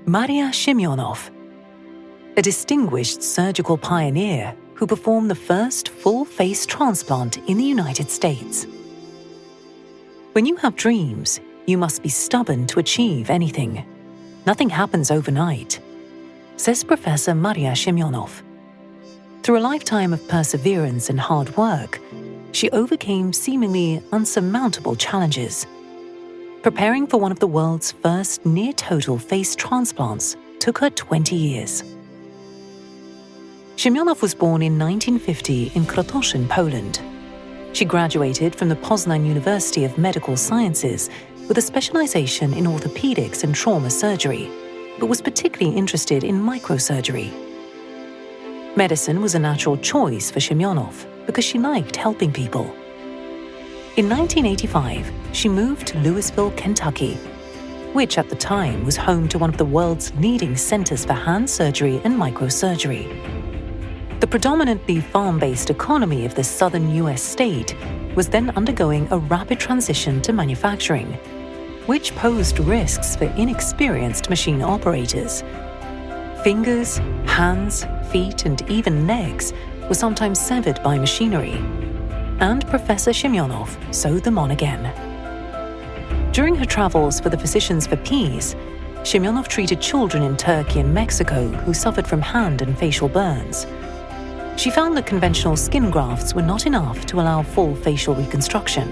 Maria Siemionow, a distinguished surgical pioneer who performed the first full-face transplant in the United States. When you have dreams, you must be stubborn to achieve anything. Nothing happens overnight, says Professor Maria Siemionow. Through a lifetime of perseverance and hard work, she overcame seemingly unsurmountable challenges. Preparing for one of the world's first near-total face transplants took her 20 years. Siemionow was born in 1950 in Krotoszyn, Poland. She graduated from the Poznań University of Medical Sciences with a specialization in orthopedics and trauma surgery, but was particularly interested in microsurgery. Medicine was a natural choice for Siemionow because she liked helping people. In 1985, she moved to Louisville, Kentucky, which at the time was home to one of the world's leading centers for hand surgery and microsurgery. The predominantly farm-based economy of the southern U.S. state was then undergoing a rapid transition to manufacturing, which posed risks for inexperienced machine operators. Fingers, hands, feet, and even legs were sometimes severed by machinery, and Professor Siemionow sewed them on again. During her travels for the Physicians for Peace, Siemionow treated children in Turkey and Mexico who suffered from hand and facial burns. She found that conventional skin grafts were not enough to allow full facial reconstruction.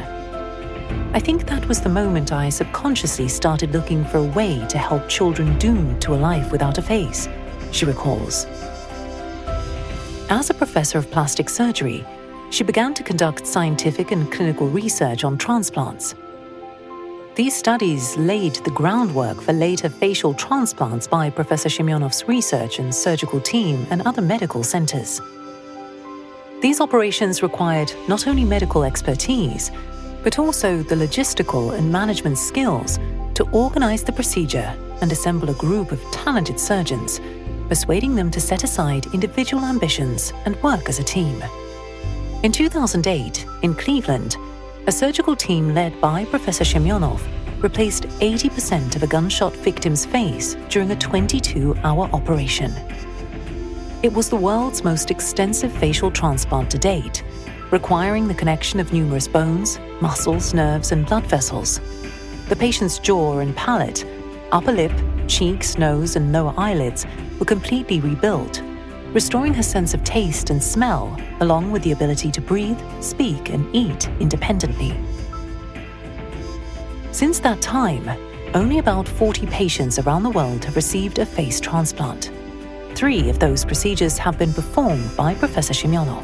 I think that was the moment I subconsciously started looking for a way to help children doomed to a life without a face, she recalls. As a professor of plastic surgery, she began to conduct scientific and clinical research on transplants. These studies laid the groundwork for later facial transplants by Professor Siemionow's research and surgical team and other medical centers. These operations required not only medical expertise, but also the logistical and management skills to organize the procedure and assemble a group of talented surgeons, persuading them to set aside individual ambitions and work as a team. In 2008, in Cleveland, a surgical team led by Professor Siemionow replaced 80% of a gunshot victim's face during a 22-hour operation. It was the world's most extensive facial transplant to date, requiring the connection of numerous bones, muscles, nerves, and blood vessels. The patient's jaw and palate, upper lip, cheeks, nose, and lower eyelids were completely rebuilt, restoring her sense of taste and smell, along with the ability to breathe, speak, and eat independently. Since that time, only about 40 patients around the world have received a face transplant. 3 of those procedures have been performed by Professor Siemionow.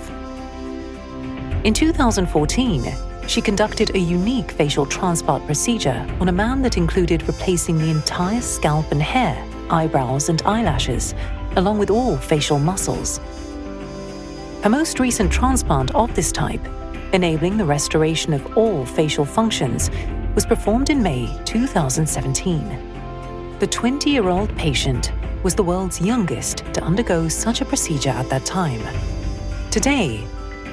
In 2014, she conducted a unique facial transplant procedure on a man that included replacing the entire scalp and hair, eyebrows, and eyelashes, along with all facial muscles. Her most recent transplant of this type, enabling the restoration of all facial functions, was performed in May 2017. The 20-year-old patient was the world's youngest to undergo such a procedure at that time. Today,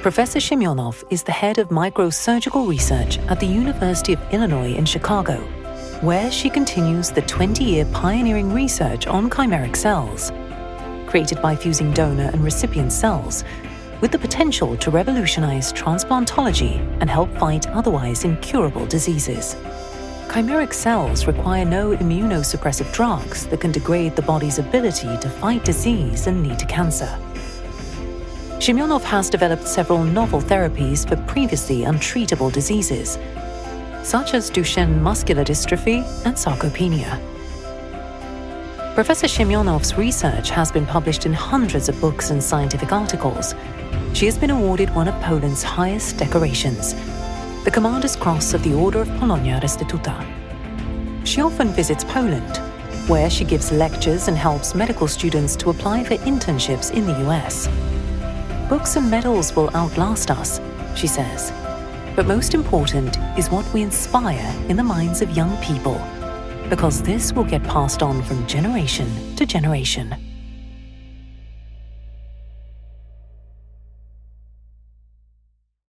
Professor Siemionow is the head of microsurgical research at the University of Illinois in Chicago, where she continues the 20-year pioneering research on chimeric cells, created by fusing donor and recipient cells, with the potential to revolutionize transplantology and help fight otherwise incurable diseases. Chimeric cells require no immunosuppressive drugs that can degrade the body's ability to fight disease and lead to cancer. Siemionow has developed several novel therapies for previously untreatable diseases, such as Duchenne muscular dystrophy and sarcopenia. Professor Siemionow's research has been published in hundreds of books and scientific articles. She has been awarded one of Poland's highest decorations, the Commander's Cross of the Order of Polonia Restytuta. She often visits Poland, where she gives lectures and helps medical students to apply for internships in the US. Books and medals will outlast us, she says, but most important is what we inspire in the minds of young people, because this will get passed on from generation to generation.